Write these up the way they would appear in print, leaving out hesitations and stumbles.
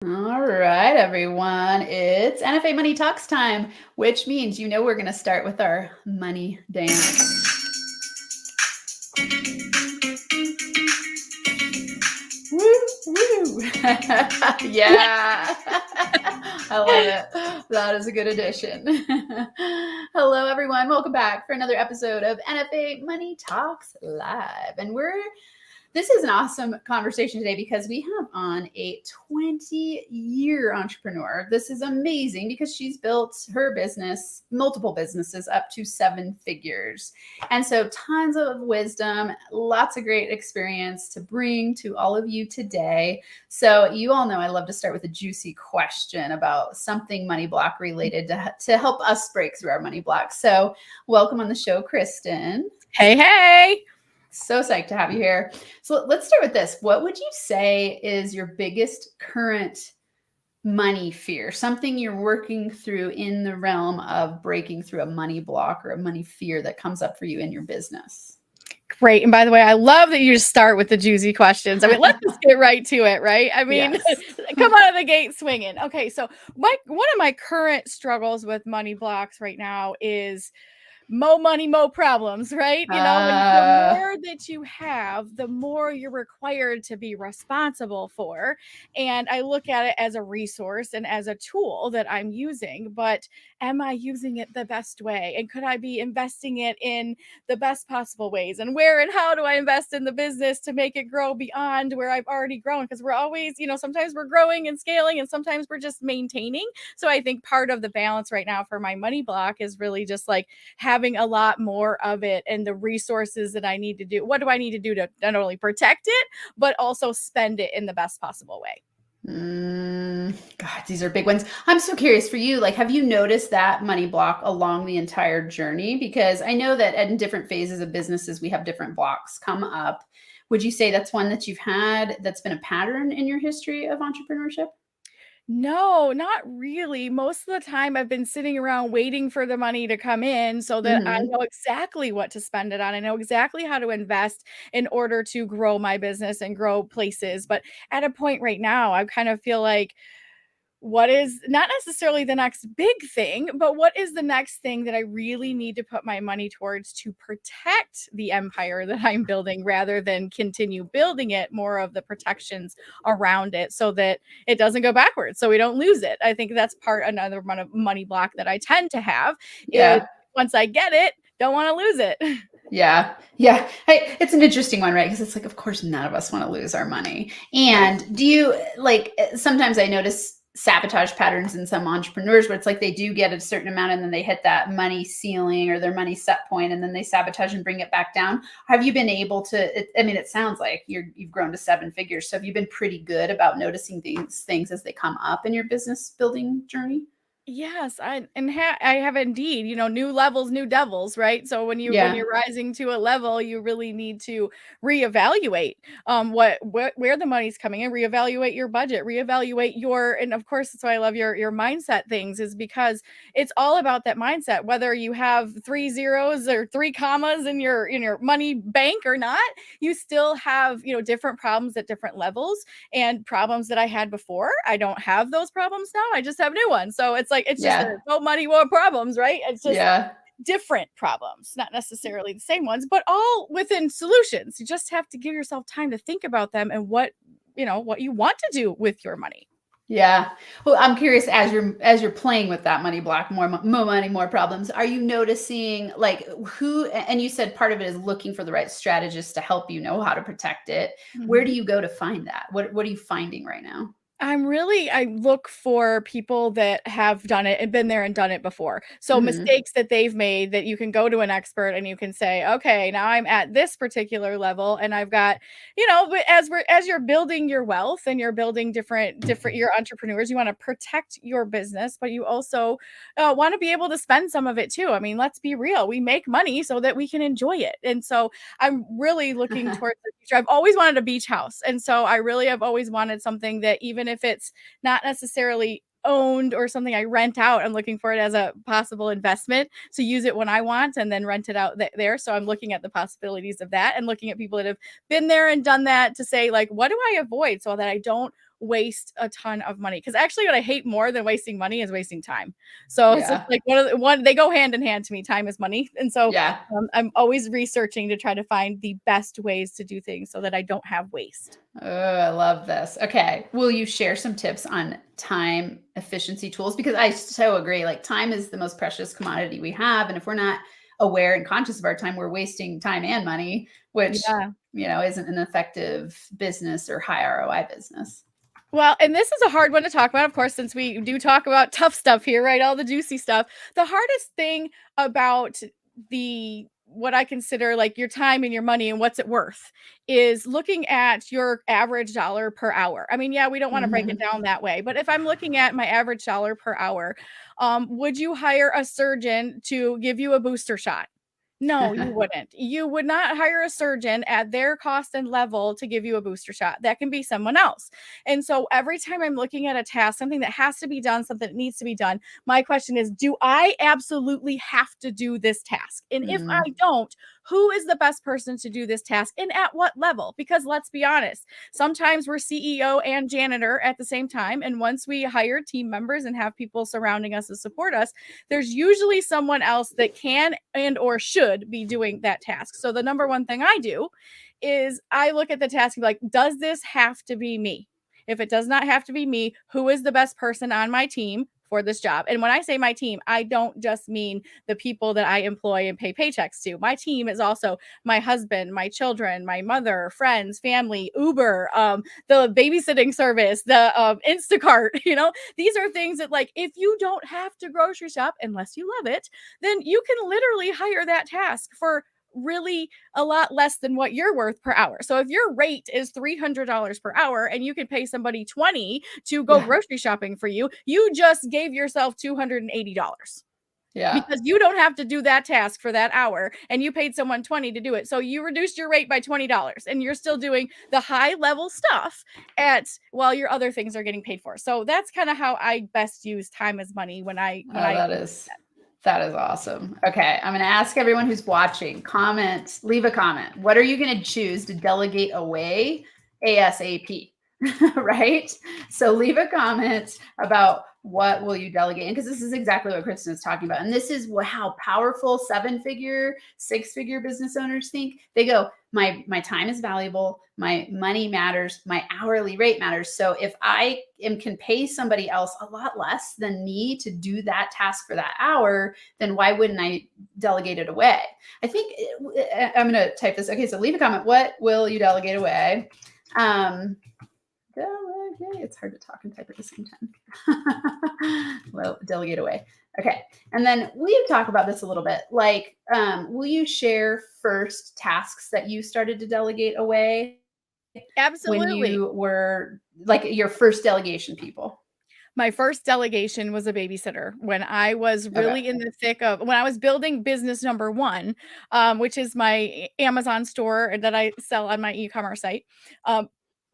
All right, everyone. It's NFA Money Talks time, which means we're going to start with our money dance. Woo, woo. Yeah. I love it. That is a good addition. Hello, everyone. Welcome back for another episode of NFA Money Talks Live. And this is an awesome conversation today because we have on a 20-year entrepreneur. This is amazing because she's built her business, multiple businesses, up to 7 figures. And so tons of wisdom, lots of great experience to bring to all of you today. So you all know I love to start with a juicy question about something money block related to help us break through our money block. So welcome on the show, Kristen. Hey. So psyched to have you here. So let's start with this. What would you say is your biggest current money fear? Something you're working through in the realm of breaking through a money block or a money fear that comes up for you in your business? Great. And by the way, I love that you just start with the juicy questions. I mean, let's just get right to it, right? I mean, Yes. Come out of the gate swinging. Okay, so one of my current struggles with money blocks right now is more money, more problems, right? You know, the more that you have, the more you're required to be responsible for. And I look at it as a resource and as a tool that I'm using, but am I using it the best way? And could I be investing it in the best possible ways? And where and how do I invest in the business to make it grow beyond where I've already grown? Because we're always, sometimes we're growing and scaling and sometimes we're just maintaining. So I think part of the balance right now for my money block is really just like having a lot more of it and the resources that I need to do. What do I need to do to not only protect it, but also spend it in the best possible way? God, these are big ones. I'm so curious for you. Like, have you noticed that money block along the entire journey? Because I know that in different phases of businesses, we have different blocks come up. Would you say that's one that you've had that's been a pattern in your history of entrepreneurship? No, not really. Most of the time I've been sitting around waiting for the money to come in so that I know exactly what to spend it on. I know exactly how to invest in order to grow my business and grow places. But at a point right now, I kind of feel like what is not necessarily the next big thing, but what is the next thing that I really need to put my money towards to protect the empire that I'm building rather than continue building it, more of the protections around it so that it doesn't go backwards, so we don't lose it. I think that's another money block that I tend to have is Yeah. once I get it, don't want to lose it. Yeah. Yeah. Hey, it's an interesting one, right? Because it's like, of course, none of us want to lose our money. And do you sometimes I notice sabotage patterns in some entrepreneurs where it's like they do get a certain amount and then they hit that money ceiling or their money set point and then they sabotage and bring it back down. Have you been able to, it sounds like you've grown to 7 figures. So have you been pretty good about noticing these things as they come up in your business building journey? Yes, I have indeed, new levels, new devils, right? So when Yeah. you're rising to a level, you really need to reevaluate where the money's coming in, reevaluate your budget, reevaluate and of course that's why I love your mindset things is because it's all about that mindset. Whether you have 3 zeros or 3 commas in your money bank or not, you still have, different problems at different levels and problems that I had before. I don't have those problems now. I just have new ones. So it's just Yeah. there's no money, more problems, right? It's just Yeah. different problems, not necessarily the same ones, but all within solutions. You just have to give yourself time to think about them and what you want to do with your money. Yeah. Well, I'm curious as you're playing with that money block, more money, more problems. Are you noticing like who? And you said part of it is looking for the right strategist to help you know how to protect it. Where do Mhm. you go to find that? What are you finding right now? I look for people that have done it and been there and done it before. So Hmm. mistakes that they've made that you can go to an expert and you can say, okay, now I'm at this particular level and I've got, but as you're building your wealth and you're building different your entrepreneurs, you want to protect your business, but you also want to be able to spend some of it too. I mean, let's be real. We make money so that we can enjoy it. And so I'm really looking towards the future. I've always wanted a beach house. And so I really have always wanted something that even if it's not necessarily owned or something I rent out, I'm looking for it as a possible investment to use it when I want and then rent it out there. So I'm looking at the possibilities of that and looking at people that have been there and done that to say, like, what do I avoid so that I don't waste a ton of money. Because actually what I hate more than wasting money is wasting time. So it's just like they go hand in hand to me. Time is money. And so I'm always researching to try to find the best ways to do things so that I don't have waste. Oh, I love this. Okay. Will you share some tips on time efficiency tools? Because I so agree. Like, time is the most precious commodity we have. And if we're not aware and conscious of our time, we're wasting time and money, which, isn't an effective business or high ROI business. Well, and this is a hard one to talk about, of course, since we do talk about tough stuff here, right? All the juicy stuff. The hardest thing about what I consider like your time and your money and what's it worth is looking at your average dollar per hour. I mean, we don't want to break it down that way, but if I'm looking at my average dollar per hour, would you hire a surgeon to give you a booster shot? No, you wouldn't. You would not hire a surgeon at their cost and level to give you a booster shot. That can be someone else. And so every time I'm looking at a task, something that has to be done, something that needs to be done, my question is, do I absolutely have to do this task? And if I don't, who is the best person to do this task and at what level? Because let's be honest, sometimes we're CEO and janitor at the same time. And once we hire team members and have people surrounding us to support us, there's usually someone else that can and or should be doing that task. So the number one thing I do is I look at the task and be like, does this have to be me? If it does not have to be me, who is the best person on my team for this job? And when I say my team, I don't just mean the people that I employ and pay paychecks to. My team is also my husband, my children, my mother, friends, family, Uber, the babysitting service, the Instacart. These are things that, like, if you don't have to grocery shop unless you love it, then you can literally hire that task for really a lot less than what you're worth per hour. So if your rate is $300 per hour and you can pay somebody $20 to go grocery shopping for you, you just gave yourself $280. Because you don't have to do that task for that hour and you paid someone $20 to do it. So you reduced your rate by $20 and you're still doing the high level stuff while your other things are getting paid for. So that's kind of how I best use time as money That is awesome. Okay. I'm going to ask everyone who's watching, leave a comment. What are you going to choose to delegate away ASAP? Right? So leave a comment about what will you delegate? Because this is exactly what Kristen is talking about. And this is how powerful 7-figure, 6-figure business owners think. They go, my time is valuable. My money matters. My hourly rate matters. So if I can pay somebody else a lot less than me to do that task for that hour, then why wouldn't I delegate it away? I think I'm going to type this. Okay. So leave a comment. What will you delegate away? Delegate. It's hard to talk and type at the same time. Well, delegate away. Okay. And then will you talk about this a little bit? Like, will you share first tasks that you started to delegate away? Absolutely. When you were like your first delegation people? My first delegation was a babysitter when I was really in the thick of when I was building business number one, which is my Amazon store that I sell on my e-commerce site.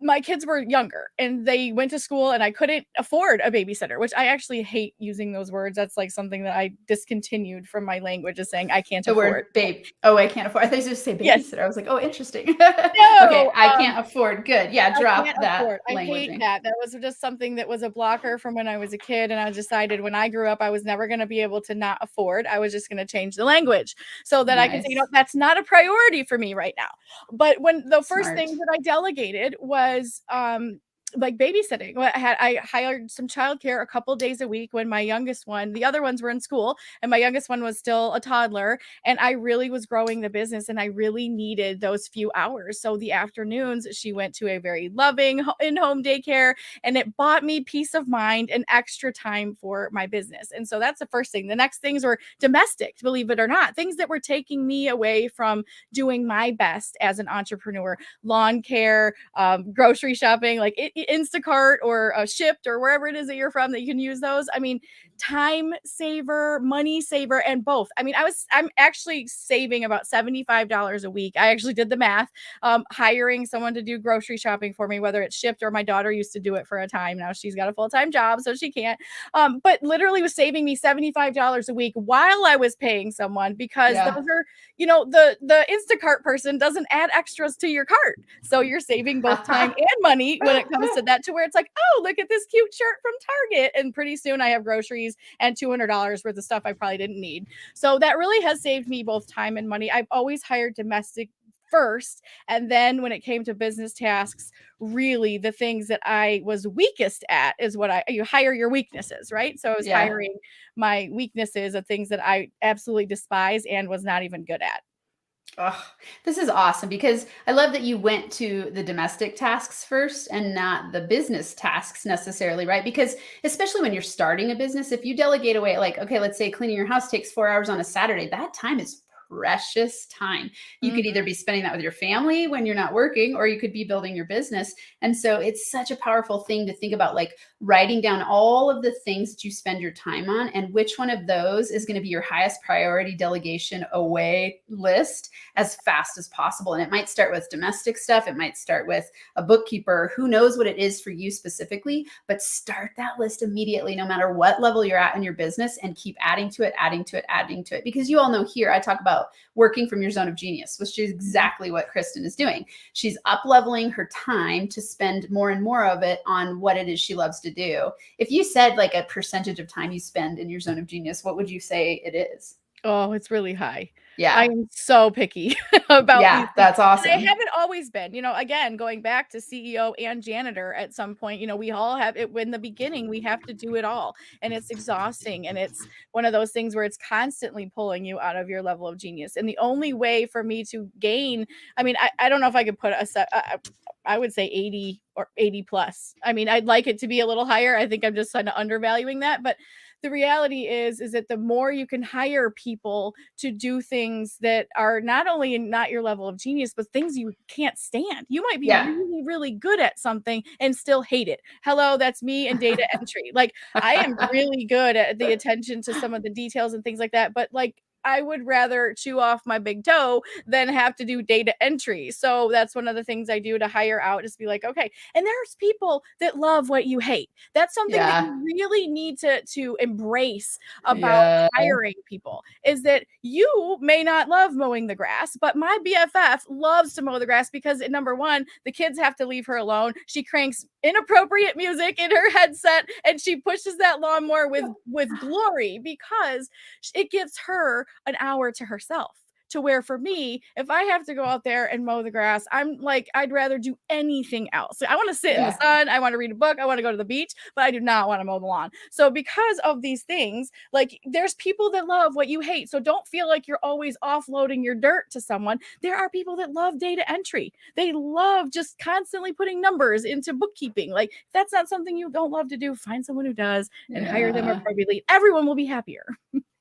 My kids were younger and they went to school and I couldn't afford a babysitter, which I actually hate using those words. That's like something that I discontinued from my language, is saying I can't afford. Word babe. Oh, I can't afford. I thought you just say babysitter. Yes. I was like, oh, interesting. No, okay, I can't afford. Good. Yeah, drop that I hate that. That was just something that was a blocker from when I was a kid. And I decided when I grew up, I was never going to be able to not afford. I was just going to change the language so that I can say, that's not a priority for me right now. But when the first thing that I delegated was like babysitting. I hired some childcare a couple days a week when my youngest one, the other ones were in school, and my youngest one was still a toddler. And I really was growing the business and I really needed those few hours. So the afternoons, she went to a very loving in-home daycare, and it bought me peace of mind and extra time for my business. And so that's the first thing. The next things were domestic, believe it or not, things that were taking me away from doing my best as an entrepreneur: lawn care, grocery shopping, like Instacart or Shipped or wherever it is that you're from that you can use those. I mean, time saver, money saver, and both. I mean, I'm actually saving about $75 a week. I actually did the math, hiring someone to do grocery shopping for me, whether it's Shipped or my daughter used to do it for a time. Now she's got a full-time job, so she can't. But literally was saving me $75 a week while I was paying someone, because those are, the Instacart person doesn't add extras to your cart. So you're saving both time and money when it comes opposite that to where it's like, oh, look at this cute shirt from Target. And pretty soon I have groceries and $200 worth of stuff I probably didn't need. So that really has saved me both time and money. I've always hired domestic first. And then when it came to business tasks, really the things that I was weakest at is what you hire your weaknesses, right? So I was hiring my weaknesses of things that I absolutely despise and was not even good at. Oh, this is awesome because I love that you went to the domestic tasks first and not the business tasks necessarily, right? Because especially when you're starting a business, if you delegate away, like, okay, let's say cleaning your house takes 4 hours on a Saturday, that time is precious time. You could either be spending that with your family when you're not working, or you could be building your business. And so it's such a powerful thing to think about, like writing down all of the things that you spend your time on and which one of those is going to be your highest priority delegation away list as fast as possible. And it might start with domestic stuff. It might start with a bookkeeper. Who knows what it is for you specifically, but start that list immediately, no matter what level you're at in your business, and keep adding to it, adding to it, adding to it. Because you all know here, I talk about working from your zone of genius, which is exactly what Kristen is doing. She's up leveling her time to spend more and more of it on what it is she loves to do. If you said like a percentage of time you spend in your zone of genius, what would you say it is? Oh, it's really high. Yeah. I am so picky about these things. That's awesome. And I haven't always been, again, going back to CEO and janitor at some point, we all have it. In the beginning, we have to do it all, and it's exhausting. And it's one of those things where it's constantly pulling you out of your level of genius. And the only way for me to gain, I don't know if I could put I would say 80 or 80 plus. I'd like it to be a little higher. I think I'm just kind of undervaluing that, but the reality is that the more you can hire people to do things that are not only not your level of genius, but things you can't stand. You might be really, really good at something and still hate it. Hello, that's me in data entry. Like, I am really good at the attention to some of the details and things like that, but like, I would rather chew off my big toe than have to do data entry. So that's one of the things I do to hire out, is be like, okay. And there's people that love what you hate. That's something that you really need to embrace about hiring people, is that you may not love mowing the grass, but my BFF loves to mow the grass because, number one, the kids have to leave her alone. She cranks inappropriate music in her headset and she pushes that lawnmower with glory, because it gives her an hour to herself. To where for me, if I have to go out there and mow the grass, I'm like, I'd rather do anything else. I want to sit in the sun. I want to read a book. I want to go to the beach, but I do not want to mow the lawn. So because of these things, like, there's people that love what you hate. So don't feel like you're always offloading your dirt to someone. There are people that love data entry. They love just constantly putting numbers into bookkeeping. Like, if that's not something you don't love to do, find someone who does and hire them appropriately. Everyone will be happier.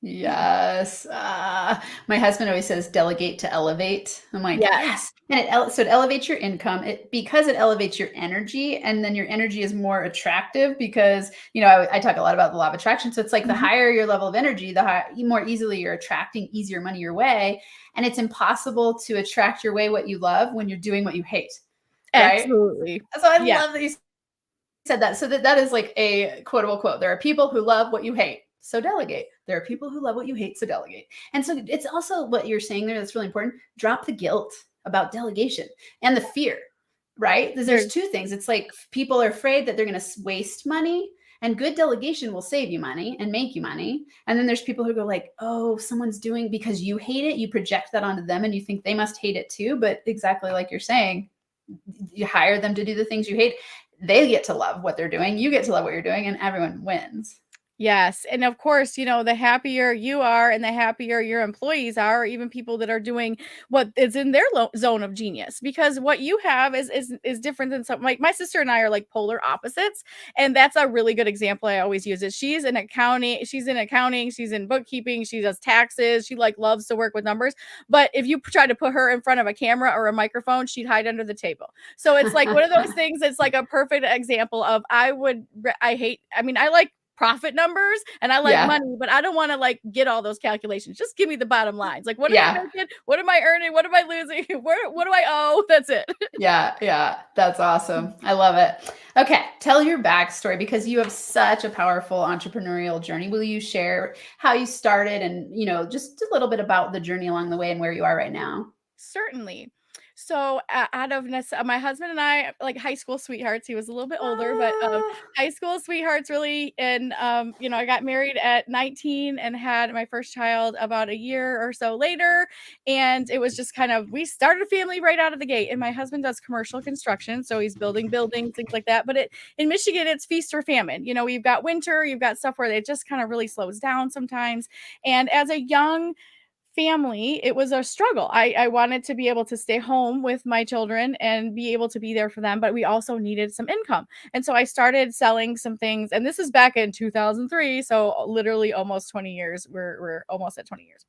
Yes. My husband always says delegate to elevate. I'm like, yes. And so it elevates your income because it elevates your energy. And then your energy is more attractive because, I talk a lot about the law of attraction. So it's like the higher your level of energy, the more easily you're attracting easier money your way. And it's impossible to attract your way what you love when you're doing what you hate. Right? Absolutely. So I love that you said that. So that is like a quotable quote. There are people who love what you hate, so delegate. There are people who love what you hate, so delegate. And so it's also what you're saying there that's really important. Drop the guilt about delegation and the fear, right? Because there's two things. It's like people are afraid that they're going to waste money, and good delegation will save you money and make you money. And then there's people who go like, oh, someone's doing, because you hate it, you project that onto them and you think they must hate it too. But exactly like you're saying, you hire them to do the things you hate. They get to love what they're doing. You get to love what you're doing, and everyone wins. Yes. And of course, the happier you are and the happier your employees are, or even people that are doing what is in their zone of genius, because what you have is different than some. Like, my sister and I are like polar opposites. And that's a really good example I always use. Is she's in accounting, she's in bookkeeping, she does taxes. She like loves to work with numbers. But if you try to put her in front of a camera or a microphone, she'd hide under the table. So it's like one of those things. It's like a perfect example of I like profit numbers and I like money, but I don't want to like get all those calculations. Just give me the bottom lines. Like, what am I making? What am I earning? What am I losing? What do I owe? That's it. Yeah. That's awesome. I love it. Okay. Tell your backstory, because you have such a powerful entrepreneurial journey. Will you share how you started and, just a little bit about the journey along the way and where you are right now? Certainly. So out of my husband and I, like high school sweethearts. He was a little bit older, but Ah. high school sweethearts really. And I got married at 19 and had my first child about a year or so later. And it was just kind of, we started a family right out of the gate. And my husband does commercial construction, so he's building buildings, things like that. But in Michigan, it's feast or famine. You've got winter, you've got stuff where it just kind of really slows down sometimes. And as a young family, it was a struggle. I wanted to be able to stay home with my children and be able to be there for them, but we also needed some income. And so I started selling some things, and this is back in 2003, so literally almost 20 years. We're almost at 20 years.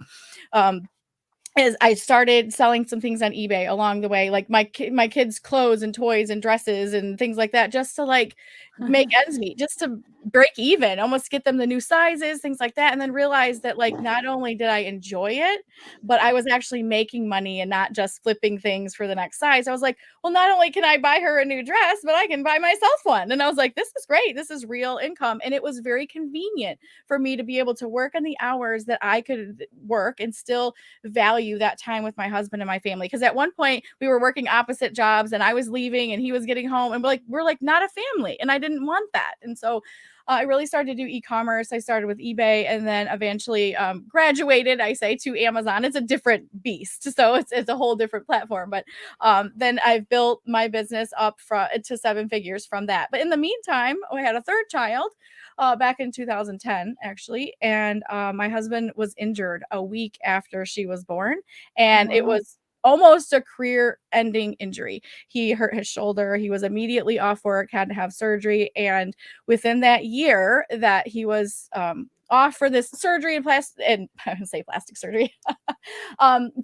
As I started selling some things on eBay along the way, like my kids' clothes and toys and dresses and things like that, just to like make ends meet, just to break even, almost get them the new sizes, things like that. And then realize that like not only did I enjoy it, but I was actually making money and not just flipping things for the next size. I was like, well, not only can I buy her a new dress, but I can buy myself one. And I was like, this is great. This is real income. And it was very convenient for me to be able to work on the hours that I could work and still value that time with my husband and my family. Because at one point we were working opposite jobs, and I was leaving and he was getting home, and we're like not a family, and I didn't want that. And so I really started to do e-commerce. I started with eBay, and then eventually graduated, I say, to Amazon. It's a different beast, so it's a whole different platform. But then I've built my business up to 7 figures from that. But in the meantime, I had a third child back in 2010, actually. And my husband was injured a week after she was born. And it Wow. was almost a career ending injury. He hurt his shoulder. He was immediately off work, had to have surgery. And within that year that he was off for this surgery and I would say plastic surgery,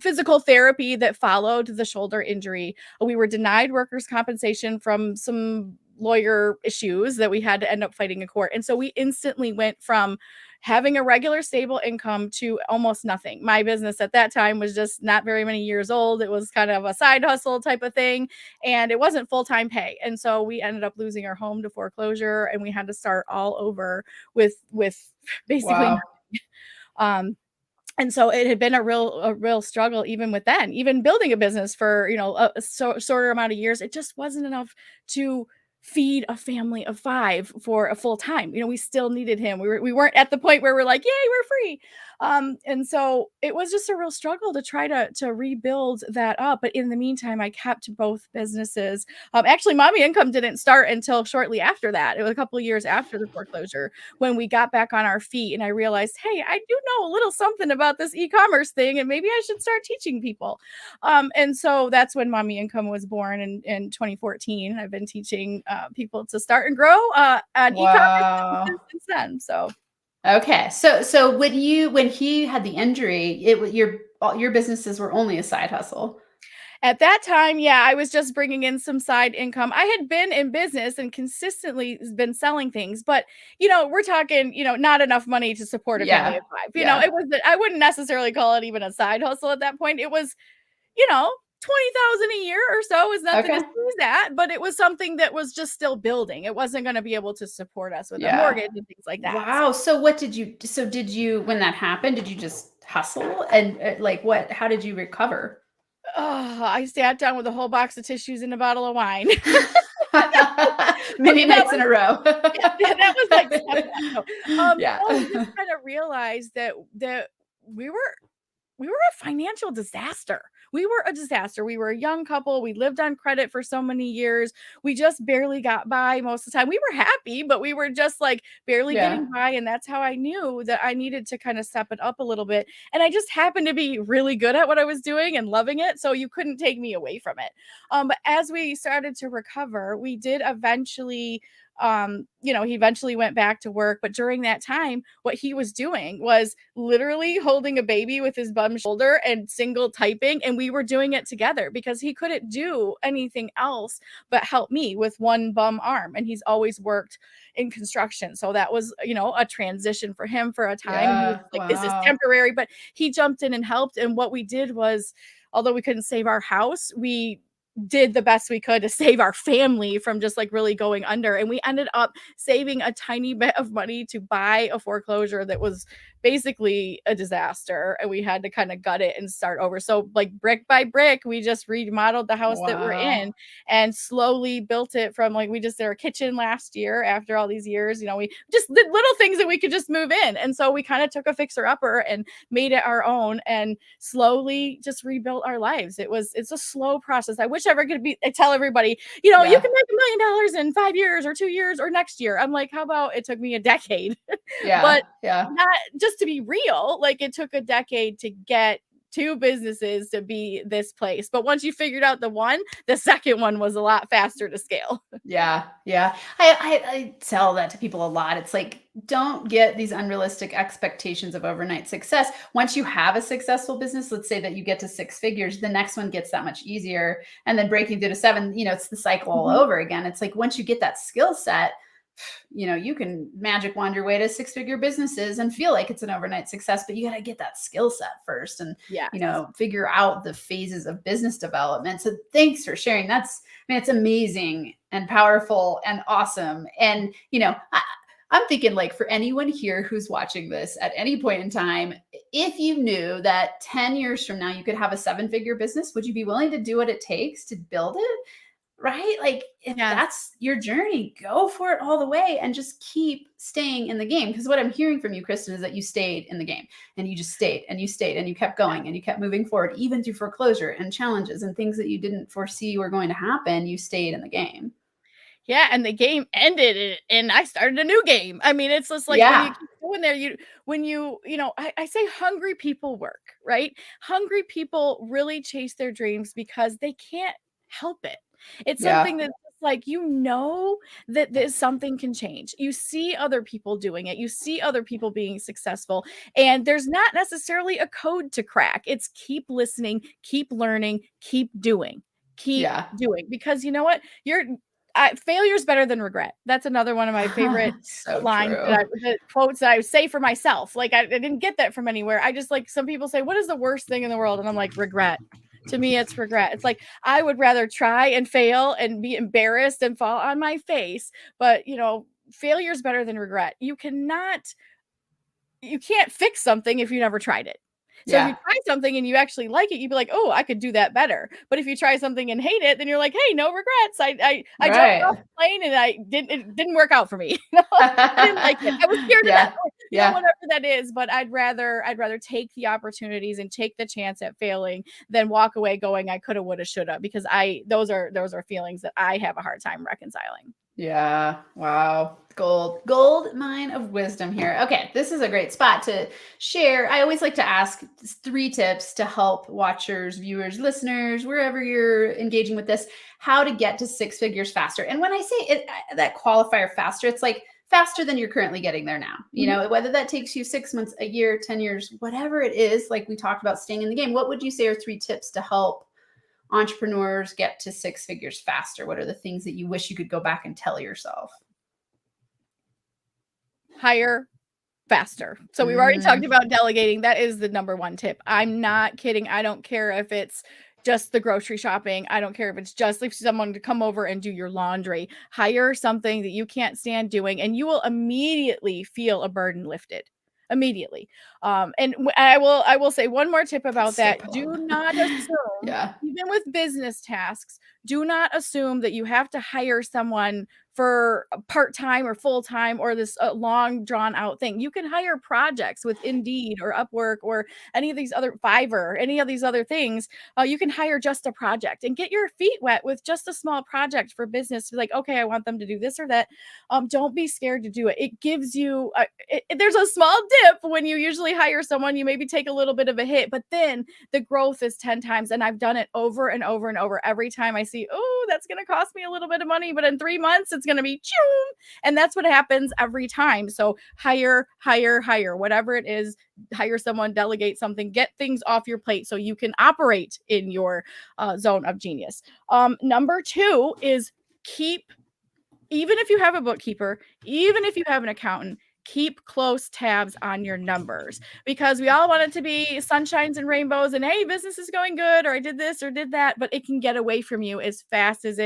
physical therapy that followed the shoulder injury, we were denied workers' compensation from some lawyer issues that we had to end up fighting in court. And so we instantly went from having a regular stable income to almost nothing. My business at that time was just not very many years old. It was kind of a side hustle type of thing, and it wasn't full-time pay. And so we ended up losing our home to foreclosure, and we had to start all over with basically Wow. nothing. And so it had been a real struggle even with then, even building a business for, shorter amount of years. It just wasn't enough to feed a family of 5 for a full time. We still needed him. We weren't at the point where we're like, yay, we're free. And so it was just a real struggle to try to rebuild that up. But in the meantime, I kept both businesses. Actually, Mommy Income didn't start until shortly after that. It was a couple of years after the foreclosure when we got back on our feet, and I realized, hey, I do know a little something about this e-commerce thing, and maybe I should start teaching people. And so that's when Mommy Income was born in 2014. I've been teaching people to start and grow on e-commerce Wow. since then. So Okay. So when he had the injury, it was your businesses were only a side hustle. at that time, yeah, I was just bringing in some side income. I had been in business and consistently been selling things, but we're talking, not enough money to support a family Yeah. of 5. Yeah. It was, I wouldn't necessarily call it even a side hustle at that point. It was, 20,000 a year or so is nothing to Okay. sneeze at, but it was something that was just still building. It wasn't going to be able to support us with a Yeah. mortgage and things like that. Wow. So did you, when that happened, did you just hustle and how did you recover? Oh, I sat down with a whole box of tissues and a bottle of wine. Many Okay, that nights in a row. that was like step one. No, Yeah. no, we just kind of realized that we were we were a financial disaster. We were a disaster. We were a young couple. We lived on credit for so many years. We just barely got by most of the time. We were happy, but we were just like barely Yeah. getting by. And that's how I knew that I needed to kind of step it up a little bit. And I just happened to be really good at what I was doing and loving it. So you couldn't take me away from it. But as we started to recover, we did eventually he eventually went back to work. But during that time, what he was doing was literally holding a baby with his bum shoulder and single typing. And we were doing it together because he couldn't do anything else but help me with one bum arm. And he's always worked in construction. So that was, a transition for him for a time. And he was Yeah. like, this is Wow. temporary. But he jumped in and helped. And what we did was, although we couldn't save our house, we did the best we could to save our family from just like really going under. And we ended up saving a tiny bit of money to buy a foreclosure that was basically a disaster. And we had to kind of gut it and start over. So like brick by brick, we just remodeled the house that we're in and slowly built it from like, we just did our kitchen last year after all these years, we just did little things that we could just move in. And so we kind of took a fixer upper and made it our own and slowly just rebuilt our lives. It's a slow process. I wish I ever could tell everybody, you can make $1 million in 5 years or 2 years or next year. I'm like, how about it took me a decade? But not just to be real, like it took a decade to get 2 businesses to be this place. But once you figured out the second one was a lot faster to scale. Yeah. I tell that to people a lot. It's like, don't get these unrealistic expectations of overnight success. Once you have a successful business, let's say that you get to 6 figures, the next one gets that much easier. And then breaking through to 7, it's the cycle all over again. It's like, once you get that skill set, you can magic wand your way to 6-figure businesses and feel like it's an overnight success, but you got to get that skill set first and, figure out the phases of business development. So thanks for sharing. It's amazing and powerful and awesome. And, I'm thinking like for anyone here who's watching this at any point in time, if you knew that 10 years from now, you could have a 7-figure business, would you be willing to do what it takes to build it? Right? Like if that's your journey, go for it all the way and just keep staying in the game. Because what I'm hearing from you, Kristen, is that you stayed in the game and you just stayed and you stayed and you kept going and you kept moving forward, even through foreclosure and challenges and things that you didn't foresee were going to happen. You stayed in the game. Yeah. And the game ended and I started a new game. I mean, it's just like when you keep going there, I say hungry people work, right? Hungry people really chase their dreams because they can't help it. It's something that's like, that something can change. You see other people doing it. You see other people being successful, and there's not necessarily a code to crack. It's keep listening, keep learning, keep doing, because you know what? Failure is better than regret. That's another one of my favorite lines quotes that I say for myself. Like I didn't get that from anywhere. I just like, some people say, what is the worst thing in the world? And I'm like, regret. To me, it's regret. It's like, I would rather try and fail and be embarrassed and fall on my face. But, failure is better than regret. You can't fix something if you never tried it. So if you try something and you actually like it, you'd be like, oh, I could do that better. But if you try something and hate it, then you're like, hey, no regrets. I jumped off the plane and it didn't work out for me. I didn't like it. I was scared of that. Whatever that is. But I'd rather take the opportunities and take the chance at failing than walk away going, I coulda, woulda, shoulda, because those are feelings that I have a hard time reconciling. Yeah. Wow. Gold mine of wisdom here. Okay. This is a great spot to share. I always like to ask 3 tips to help watchers, viewers, listeners, wherever you're engaging with this, how to get to 6 figures faster. And when I say it, that qualifier faster, it's like faster than you're currently getting there now, whether that takes you 6 months, a year, 10 years, whatever it is, like we talked about staying in the game. What would you say are 3 tips to help entrepreneurs get to 6 figures faster? What are the things that you wish you could go back and tell yourself? Hire faster. So we've already talked about delegating. That is the number 1 tip. I'm not kidding. I don't care if it's just the grocery shopping. I don't care if it's just like someone to come over and do your laundry. Hire something that you can't stand doing, and you will immediately feel a burden lifted. Immediately. And I will say one more tip about that. Do not assume, even with business tasks, do not assume that you have to hire someone for part-time or full-time or this long drawn out thing. You can hire projects with Indeed or Upwork or any of these other Fiverr, any of these other things. You can hire just a project and get your feet wet with just a small project for business. To be like, okay, I want them to do this or that. Don't be scared to do it. It gives you, there's a small dip when you usually hire someone. You maybe take a little bit of a hit, but then the growth is 10 times. And I've done it over and over and over. Every time I see, oh, that's going to cost me a little bit of money, but in 3 months, it's going to be choom. And that's what happens every time. So hire, whatever it is, hire someone, delegate something, get things off your plate so you can operate in your zone of genius. Number 2 is even if you have a bookkeeper, even if you have an accountant, keep close tabs on your numbers, because we all want it to be sunshines and rainbows and hey, business is going good, or I did this or did that, but it can get away from you as fast as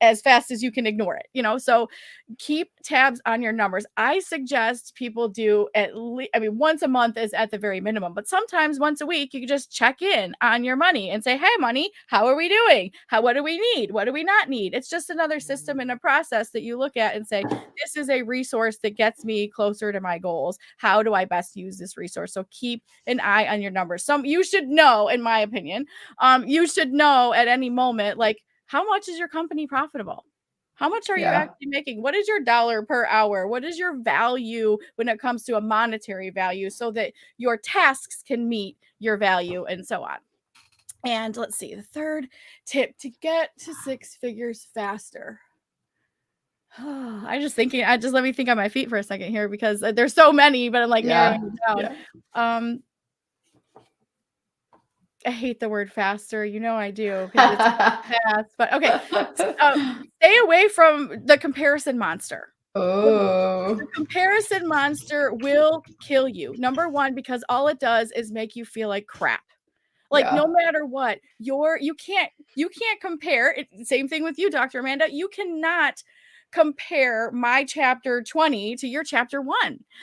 as fast as you can ignore it, so keep tabs on your numbers. I suggest people do at least, once a month is at the very minimum, but sometimes once a week, you can just check in on your money and say, hey, money, how are we doing? What do we need? What do we not need? It's just another system and a process that you look at and say, this is a resource that gets me closer to my goals. How do I best use this resource? So keep an eye on your numbers. You should know, in my opinion, you should know at any moment, like, how much is your company profitable? How much are you actually making? What is your dollar per hour? What is your value when it comes to a monetary value, so that your tasks can meet your value and so on? And let's see, the third tip to get to 6 figures faster. Just let me think on my feet for a second here, because there's so many, but I'm like narrowing it down. I hate the word faster. I do, because it's fast. But okay. Stay away from the comparison monster. Oh. The comparison monster will kill you. Number one, because all it does is make you feel like crap. Like, no matter what, you can't compare it. Same thing with you, Dr. Amanda. You cannot compare my chapter 20 to your chapter 1.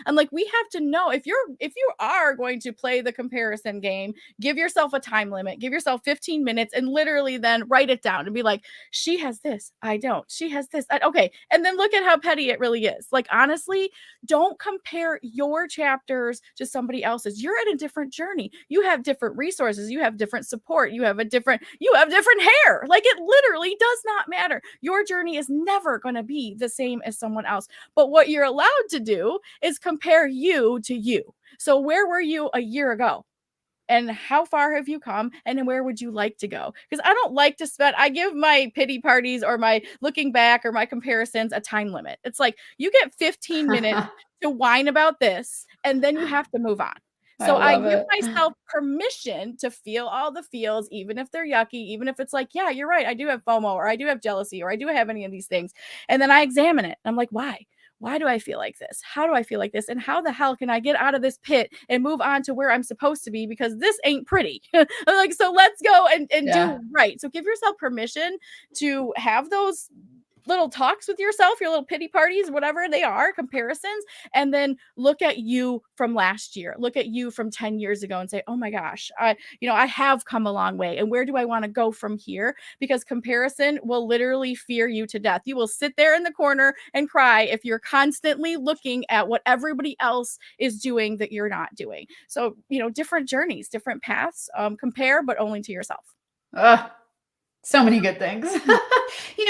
And like, we have to know, if you are going to play the comparison game, give yourself a time limit, give yourself 15 minutes, and literally then write it down and be like, she has this, I don't. She has this. Okay. And then look at how petty it really is. Like, honestly, don't compare your chapters to somebody else's. You're in a different journey. You have different resources. You have different support. You have different hair. Like, it literally does not matter. Your journey is never going to be the same as someone else. But what you're allowed to do is compare you to you. So where were you a year ago? And how far have you come? And where would you like to go? Because I don't like to I give my pity parties or my looking back or my comparisons a time limit. It's like, you get 15 minutes to whine about this, and then you have to move on. So I give myself permission to feel all the feels, even if they're yucky, even if it's like, yeah, you're right, I do have FOMO, or I do have jealousy, or I do have any of these things. And then I examine it. I'm like, why? Why do I feel like this? How do I feel like this? And how the hell can I get out of this pit and move on to where I'm supposed to be? Because this ain't pretty. I'm like, so let's go and do right. So give yourself permission to have those little talks with yourself, your little pity parties, whatever they are, comparisons, and then look at you from last year, look at you from 10 years ago and say, oh my gosh, I have come a long way. And where do I want to go from here? Because comparison will literally fear you to death. You will sit there in the corner and cry if you're constantly looking at what everybody else is doing that you're not doing. So, different journeys, different paths, compare, but only to yourself. So many good things.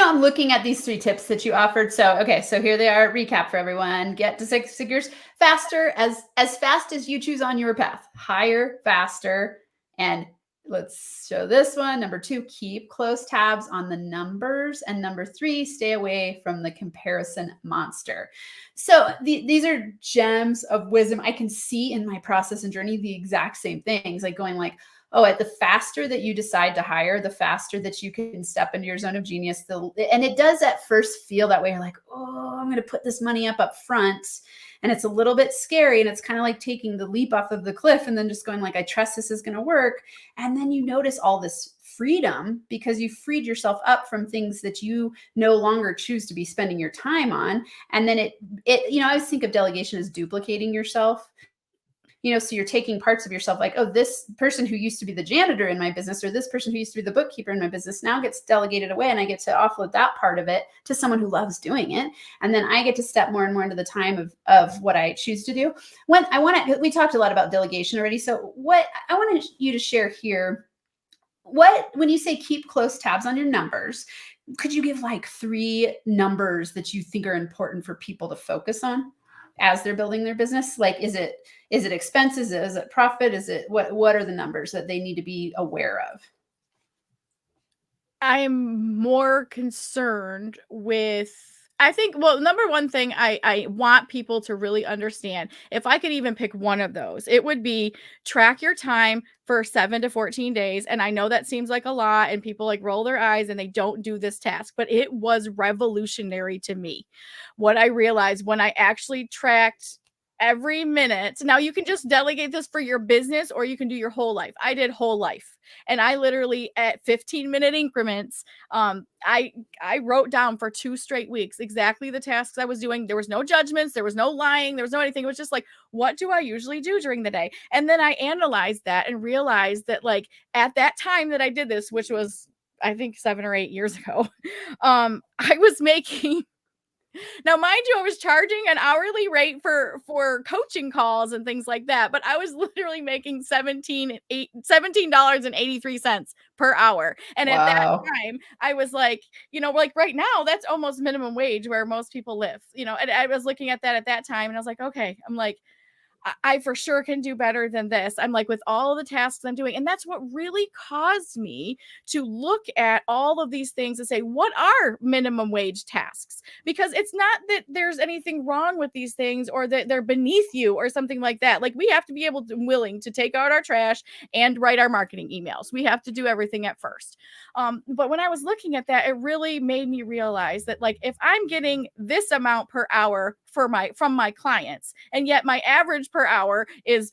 I'm looking at these 3 tips that you offered. So here they are. Recap for everyone. Get to 6 figures faster, as fast as you choose on your path. Higher, faster. And let's show this one. Number 2, keep close tabs on the numbers. And number 3, stay away from the comparison monster. So these are gems of wisdom. I can see in my process and journey the exact same things, like going like, the faster that you decide to hire, the faster that you can step into your zone of genius. And it does at first feel that way. You're like, I'm going to put this money up front. And it's a little bit scary. And it's kind of like taking the leap off of the cliff and then just going like, I trust this is going to work. And then you notice all this freedom because you freed yourself up from things that you no longer choose to be spending your time on. And then I always think of delegation as duplicating yourself. So you're taking parts of yourself like, this person who used to be the janitor in my business, or this person who used to be the bookkeeper in my business now gets delegated away, and I get to offload that part of it to someone who loves doing it. And then I get to step more and more into the time of what I choose to do. We talked a lot about delegation already. So what I wanted you to share here, when you say keep close tabs on your numbers, could you give like 3 numbers that you think are important for people to focus on as they're building their business? Like, is it expenses? Is it profit? Is it what are the numbers that they need to be aware of? I'm more concerned with, I think, well, number one thing I want people to really understand, if I could even pick one of those, it would be track your time for 7 to 14 days. And I know that seems like a lot and people like roll their eyes and they don't do this task, but it was revolutionary to me. What I realized when I actually tracked every minute. Now you can just delegate this for your business or you can do your whole life. I did whole life. And I literally at 15-minute increments, I wrote down for 2 straight weeks exactly the tasks I was doing. There was no judgments, there was no lying, there was no anything. It was just like, what do I usually do during the day? And then I analyzed that and realized that like at that time that I did this, which was I think 7 or 8 years ago, I was making now, mind you, I was charging an hourly rate for coaching calls and things like that, but I was literally making $17.83 per hour. And at that time, I was like, like right now, that's almost minimum wage where most people live, and I was looking at that at that time and I was like, okay, I'm like, I for sure can do better than this. I'm like, with all the tasks I'm doing. And that's what really caused me to look at all of these things and say, what are minimum wage tasks? Because it's not that there's anything wrong with these things or that they're beneath you or something like that. Like we have to be willing to take out our trash and write our marketing emails. We have to do everything at first. But when I was looking at that, it really made me realize that like, if I'm getting this amount per hour from my clients, and yet my average per hour is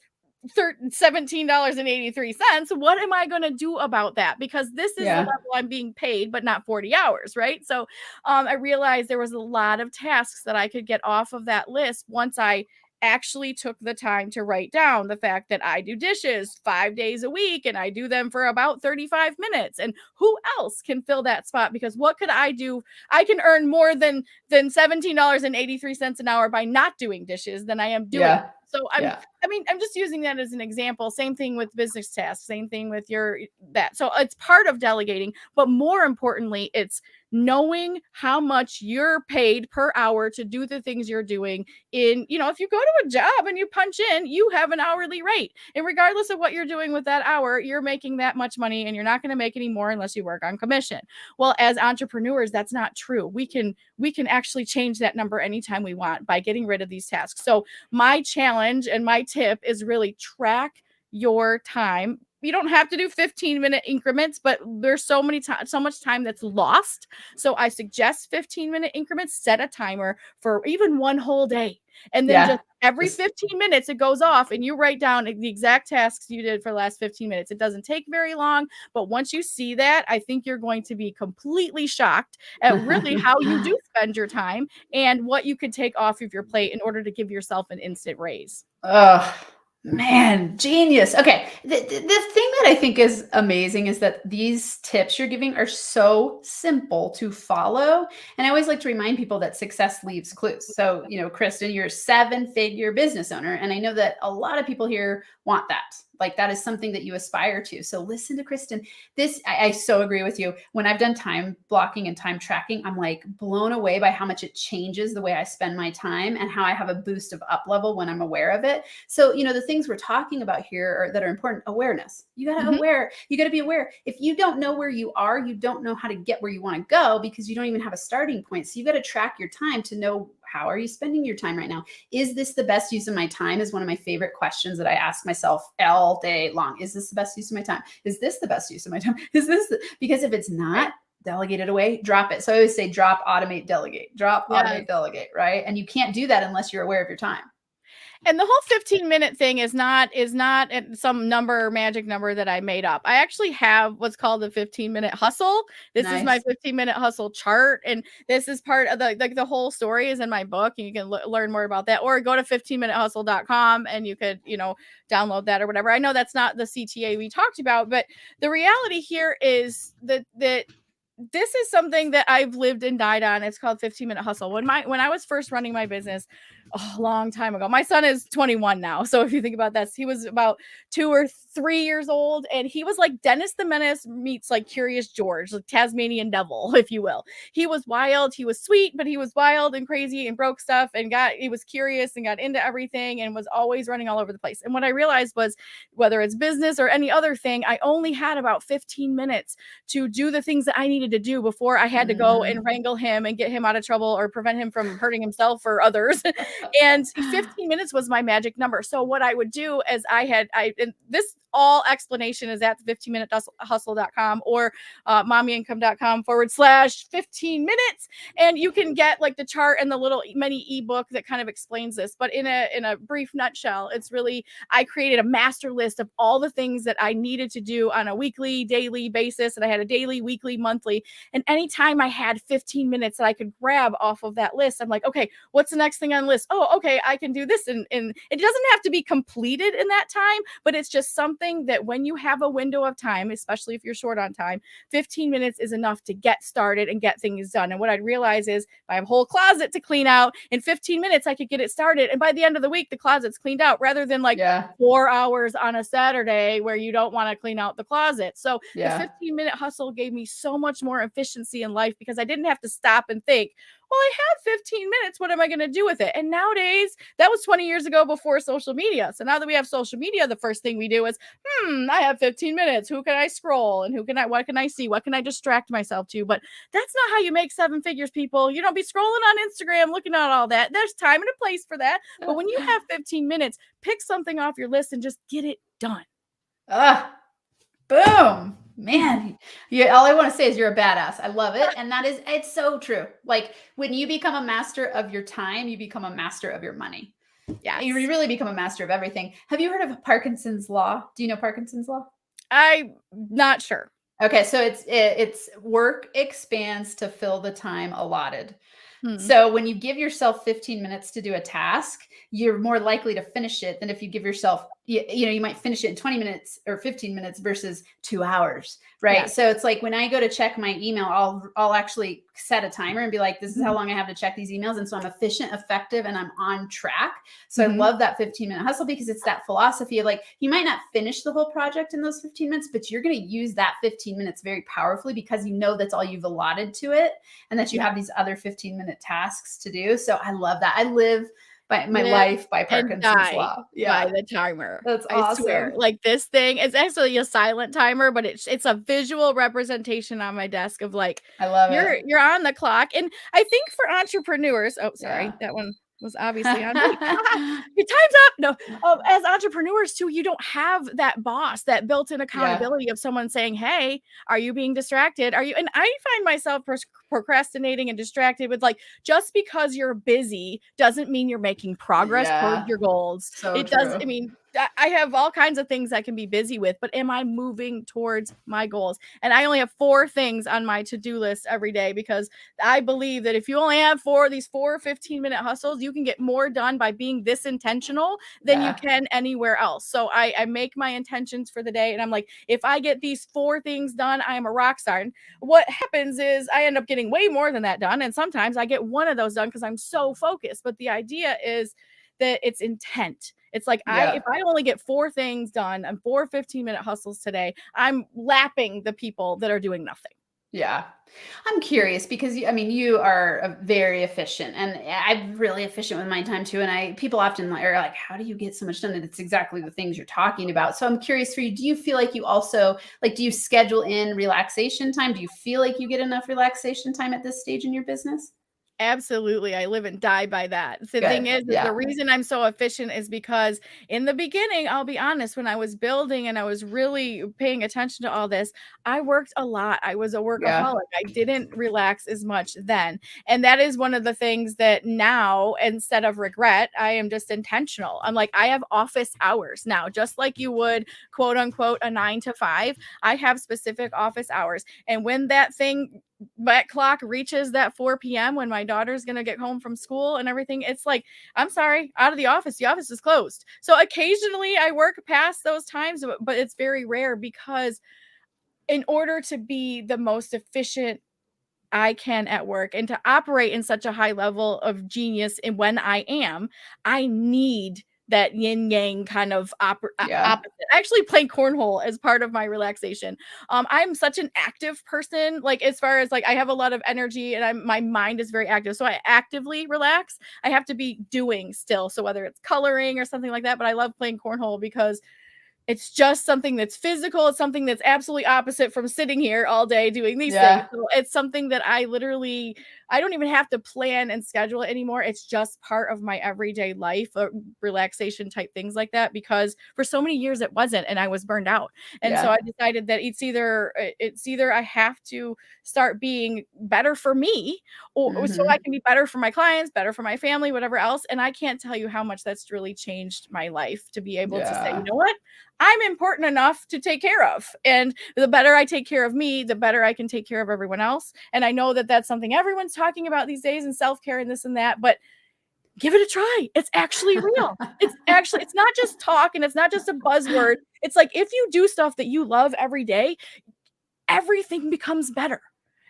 $17.83. What am I going to do about that? Because this is the level I'm being paid, but not 40 hours, right? So I realized there was a lot of tasks that I could get off of that list once I actually took the time to write down the fact that I do dishes 5 days a week and I do them for about 35 minutes. And who else can fill that spot? Because what could I do? I can earn more than $17.83 an hour by not doing dishes than I am doing. Yeah. So I'm just using that as an example. Same thing with business tasks, same thing with that. So it's part of delegating, but more importantly, it's knowing how much you're paid per hour to do the things you're doing. If you go to a job and you punch in, you have an hourly rate. And regardless of what you're doing with that hour, you're making that much money and you're not going to make any more unless you work on commission. Well, as entrepreneurs, that's not true. We can actually change that number anytime we want by getting rid of these tasks. So my challenge and my tip is really track your time. You don't have to do 15-minute increments, but there's so much time that's lost. So I suggest 15-minute increments. Set a timer for even one whole day. And then just every 15 minutes, it goes off and you write down the exact tasks you did for the last 15 minutes. It doesn't take very long, but once you see that, I think you're going to be completely shocked at really how you do spend your time and what you could take off of your plate in order to give yourself an instant raise. Oh, man, genius. Okay. The thing that I think is amazing is that these tips you're giving are so simple to follow. And I always like to remind people that success leaves clues. So, Kristen, you're a 7-figure business owner. And I know that a lot of people here want that. Like that is something that you aspire to. So listen to Kristen. I so agree with you. When I've done time blocking and time tracking, I'm like blown away by how much it changes the way I spend my time and how I have a boost of up level when I'm aware of it. So, the things we're talking about here that are important, awareness. You got to be aware. If you don't know where you are, you don't know how to get where you want to go because you don't even have a starting point. So you got to track your time to know, how are you spending your time right now? Is this the best use of my time? Is one of my favorite questions that I ask myself all day long. Is this the best use of my time? Is this the best use of my time? Because if it's not, delegate it away, drop it. So I always say drop, automate, delegate, automate, delegate, right? And you can't do that unless you're aware of your time. And the whole 15-minute thing is not some magic number that I made up. I actually have what's called the 15-minute hustle. This is my 15-minute hustle chart. And this is part of the whole story is in my book. And you can learn more about that, or go to 15minutehustle.com and you could, download that or whatever. I know that's not the CTA we talked about, but the reality here is that this is something that I've lived and died on. It's called 15-minute hustle. When I was first running my business, a long time ago. My son is 21 now. So if you think about that, he was about 2 or 3 years old, and he was like Dennis the Menace meets like Curious George, like Tasmanian Devil, if you will. He was wild, he was sweet, but he was wild and crazy and broke stuff and he was curious and got into everything and was always running all over the place. And what I realized was, whether it's business or any other thing, I only had about 15 minutes to do the things that I needed to do before I had to go and wrangle him and get him out of trouble or prevent him from hurting himself or others. And 15 minutes was my magic number. So what I would do is and this all explanation is at the 15minutehustle.com or mommyincome.com/15 minutes. And you can get like the chart and the little mini ebook that kind of explains this. But in a brief nutshell, it's really, I created a master list of all the things that I needed to do on a weekly, daily basis. And I had a daily, weekly, monthly. And anytime I had 15 minutes that I could grab off of that list, I'm like, okay, what's the next thing on the list? Oh, okay, I can do this. And it doesn't have to be completed in that time, but it's just something that when you have a window of time, especially if you're short on time, 15 minutes is enough to get started and get things done. And what I'd realize is, if I have a whole closet to clean out, in 15 minutes, I could get it started. And by the end of the week, the closet's cleaned out, rather than like 4 hours on a Saturday where you don't want to clean out the closet. So the 15-minute hustle gave me so much more efficiency in life because I didn't have to stop and think, well, I have 15 minutes. What am I going to do with it? And nowadays, that was 20 years ago before social media. So now that we have social media, the first thing we do is, I have 15 minutes. Who can I scroll? And what can I see? What can I distract myself to? But that's not how you make 7 figures, people. You don't be scrolling on Instagram, looking at all that. There's time and a place for that. But when you have 15 minutes, pick something off your list and just get it done. Boom. Man, all I want to say is you're a badass. I love it. And it's so true. Like, when you become a master of your time, you become a master of your money. Yeah, you really become a master of everything. Have you heard of Parkinson's law? Do you know Parkinson's law? I'm not sure. Okay, so it's work expands to fill the time allotted. So when you give yourself 15 minutes to do a task, you're more likely to finish it than if you give yourself, you might finish it in 20 minutes or 15 minutes versus 2 hours, right? Yeah. So it's like when I go to check my email, I'll actually set a timer and be like, this is how long I have to check these emails. And so I'm efficient, effective, and I'm on track. So I love that 15-minute hustle because it's that philosophy of like, you might not finish the whole project in those 15 minutes, but you're going to use that 15 minutes very powerfully because you know that's all you've allotted to it and that you have these other 15-minute tasks to do. So I love that. I live by my life by Parkinson's law. Yeah, by the timer. That's awesome. I swear. Like, this thing is actually a silent timer, but it's a visual representation on my desk of like, I love it. You're on the clock. And I think for entrepreneurs, that one was obviously on me. Your time's up. No, as entrepreneurs too, you don't have that boss, that built-in accountability of someone saying, hey, are you being distracted? Are you? And I find myself procrastinating and distracted with like, just because you're busy doesn't mean you're making progress toward your goals. So it does. I mean, I have all kinds of things I can be busy with, but am I moving towards my goals? And I only have 4 things on my to-do list every day because I believe that if you only have 4 15-minute hustles, you can get more done by being this intentional than you can anywhere else. So I make my intentions for the day, and I'm like, if I get these 4 things done, I am a rock star. And what happens is I end up getting way more than that done. And sometimes I get one of those done because I'm so focused. But the idea is that it's intent. It's like, if I only get 4 things done and 4 15-minute hustles today, I'm lapping the people that are doing nothing. Yeah. I'm curious because you are very efficient, and I'm really efficient with my time too. And people often are like, how do you get so much done? And it's exactly the things you're talking about. So I'm curious for you, do you feel like you also do you schedule in relaxation time? Do you feel like you get enough relaxation time at this stage in your business? Absolutely. I live and die by that. The thing is, the reason I'm so efficient is because in the beginning, I'll be honest, when I was building and I was really paying attention to all this, I worked a lot. I was a workaholic. I didn't relax as much then. And that is one of the things that now, instead of regret, I am just intentional. I'm like, I have office hours now, just like you would, quote unquote, a 9 to 5. I have specific office hours. And when that clock reaches that 4 p.m. when my daughter's going to get home from school and everything, it's like, I'm sorry, out of the office. The office is closed. So occasionally I work past those times, but it's very rare because in order to be the most efficient I can at work, and to operate in such a high level of genius. And when I need that yin yang kind of opposite. I actually play cornhole as part of my relaxation. I'm such an active person, like as far as like I have a lot of energy and my mind is very active. So I actively relax. I have to be doing still. So whether it's coloring or something like that, but I love playing cornhole because it's just something that's physical. It's something that's absolutely opposite from sitting here all day doing these things. So it's something that I don't even have to plan and schedule it anymore. It's just part of my everyday life, relaxation type things like that, because for so many years it wasn't, and I was burned out. And so I decided that it's either I have to start being better for me, or so I can be better for my clients, better for my family, whatever else. And I can't tell you how much that's really changed my life to be able to say, you know what? I'm important enough to take care of. And the better I take care of me, the better I can take care of everyone else. And I know that that's something everyone's talking about these days, and self-care and this and that, but give it a try. It's actually real. It's not just talk, and it's not just a buzzword. It's like, if you do stuff that you love every day, everything becomes better.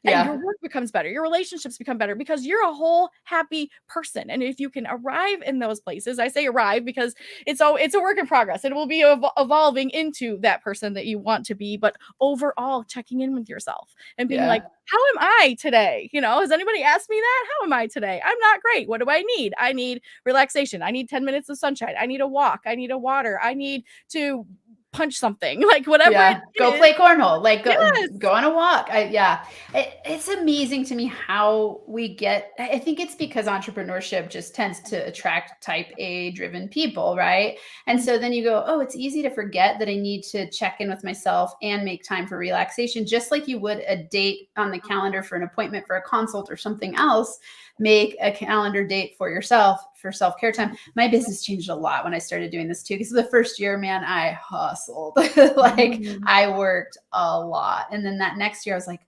And your work becomes better. Your relationships become better because you're a whole happy person. And if you can arrive in those places, I say arrive because it's a work in progress. It will be evolving into that person that you want to be, but overall checking in with yourself and being like, how am I today? Has anybody asked me that? How am I today? I'm not great. What do I need? I need relaxation. I need 10 minutes of sunshine. I need a walk. I need a water. I need to punch something, like whatever. Go play cornhole, like go on a walk. It's amazing to me how we get, I think it's because entrepreneurship just tends to attract type A driven people, right? And so then you go, oh, it's easy to forget that I need to check in with myself and make time for relaxation, just like you would a date on the calendar for an appointment for a consult or something else. Make a calendar date for yourself for self-care time. My business changed a lot when I started doing this too, because the first year, man, I hustled. I worked a lot. And then that next year I was like,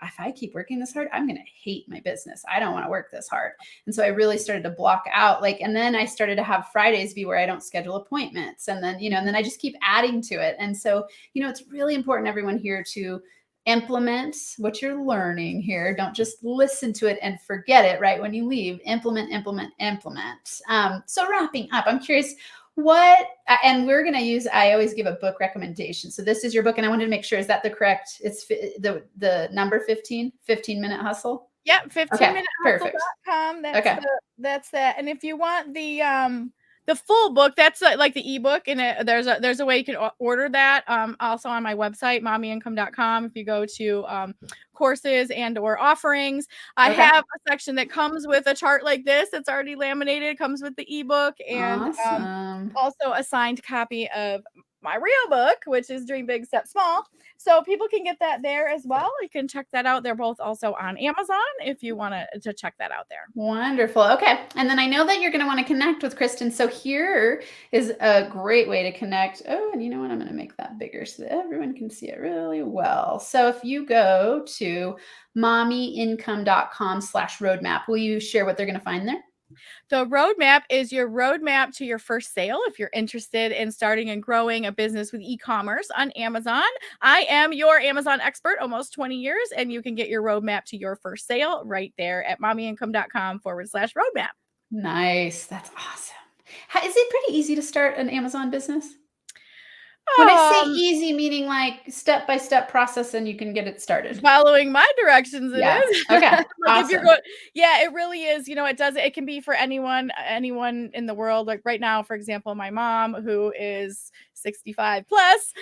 if I keep working this hard, I'm going to hate my business. I don't want to work this hard. And so I really started to block out, and then I started to have Fridays be where I don't schedule appointments. And then, and then I just keep adding to it. And so, it's really important, everyone here, to implement what you're learning here. Don't just listen to it and forget it right when you leave. Implement. So wrapping up, I'm curious and we're going to use, I always give a book recommendation. So this is your book, and I wanted to make sure, is that the correct, it's the number 15-minute hustle? Yep, 15minutehustle.com. That's that. And if you want the full book, that's like the ebook, and there's a way you can order that. Also on my website, mommyincome.com. If you go to courses and or offerings, I have a section that comes with a chart like this. It's already laminated. It comes with the ebook, and also a signed copy of my real book, which is Dream Big, Step Small. So people can get that there as well. You can check that out. They're both also on Amazon if you want to check that out there. Wonderful. Okay. And then I know that you're going to want to connect with Kristen. So here is a great way to connect. Oh, and you know what? I'm going to make that bigger so that everyone can see it really well. So if you go to mommyincome.com/roadmap, will you share what they're going to find there? The roadmap is your roadmap to your first sale. If you're interested in starting and growing a business with e-commerce on Amazon, I am your Amazon expert, almost 20 years, and you can get your roadmap to your first sale right there at mommyincome.com/roadmap. Nice. That's awesome. Is it pretty easy to start an Amazon business? When I say easy, meaning like step-by-step process and you can get it started. Following my directions, it is. Okay. Awesome. It really is. It can be for anyone in the world. Like right now, for example, my mom, who is 65 plus,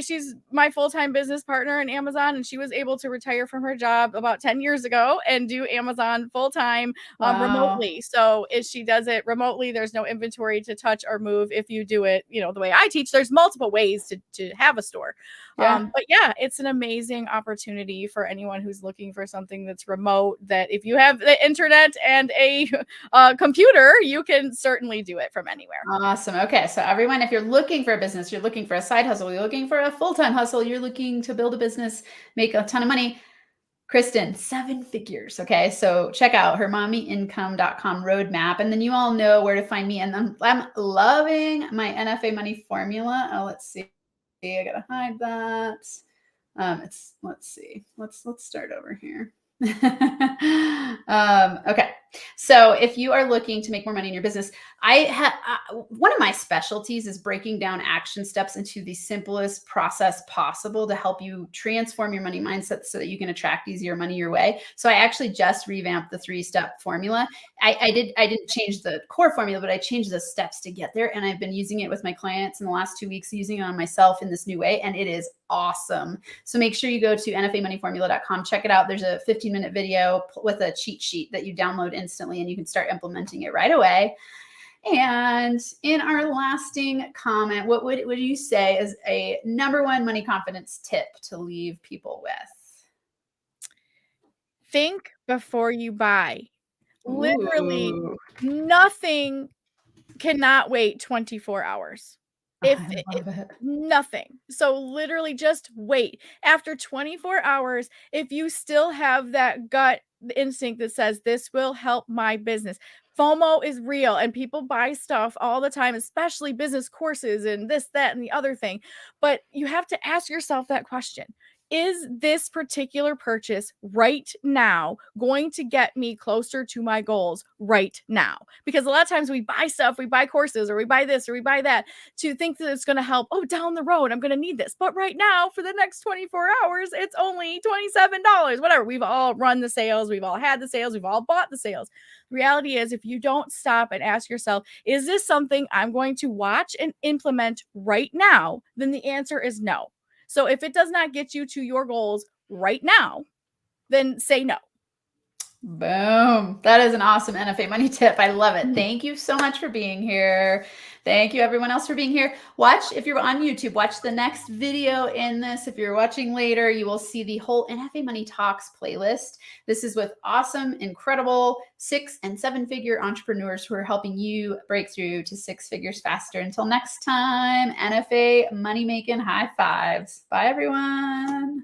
she's my full-time business partner in Amazon, and she was able to retire from her job about 10 years ago and do Amazon full-time remotely. So if she does it remotely, there's no inventory to touch or move. If you do it, the way I teach, there's multiple ways to have a store. But yeah, it's an amazing opportunity for anyone who's looking for something that's remote, that if you have the internet and a computer, you can certainly do it from anywhere. Awesome. Okay. So everyone, if you're looking for a business, you're looking for a side hustle, you're looking for a full-time hustle, you're looking to build a business, make a ton of money, Kristen, 7 figures. Okay. So check out her mommyincome.com roadmap. And then you all know where to find me. And I'm loving my NFA money formula. Oh, let's see. I got to hide that. Let's see. Let's start over here. Okay. So if you are looking to make more money in your business, one of my specialties is breaking down action steps into the simplest process possible to help you transform your money mindset so that you can attract easier money your way. So I actually just revamped the 3-step formula. I didn't change the core formula, but I changed the steps to get there. And I've been using it with my clients in the last 2 weeks, using it on myself in this new way. And it is awesome. So make sure you go to nfamoneyformula.com, check it out. There's a 15-minute video with a cheat sheet that you download instantly, and you can start implementing it right away. And in our lasting comment, what would you say is a number one money confidence tip to leave people with? Think before you buy. Literally, Ooh, nothing cannot wait 24 hours. If I love it. nothing. So literally just wait. After 24 hours, if you still have that gut instinct that says this will help my business. FOMO is real and people buy stuff all the time, especially business courses and this, that, and the other thing. But you have to ask yourself that question. Is this particular purchase right now going to get me closer to my goals right now? Because a lot of times we buy stuff, we buy courses, or we buy this, or we buy that to think that it's going to help. Oh, down the road, I'm going to need this. But right now, for the next 24 hours, it's only $27. Whatever. We've all run the sales. We've all had the sales. We've all bought the sales. The reality is, if you don't stop and ask yourself, is this something I'm going to watch and implement right now? Then the answer is no. So if it does not get you to your goals right now, then say no. Boom. That is an awesome NFA money tip. I love it. Thank you so much for being here. Thank you everyone else for being here. If you're on YouTube, watch the next video in this. If you're watching later, you will see the whole NFA Money Talks playlist. This is with awesome, incredible 6- and 7-figure entrepreneurs who are helping you break through to 6 figures faster. Until next time, NFA money making high fives. Bye everyone.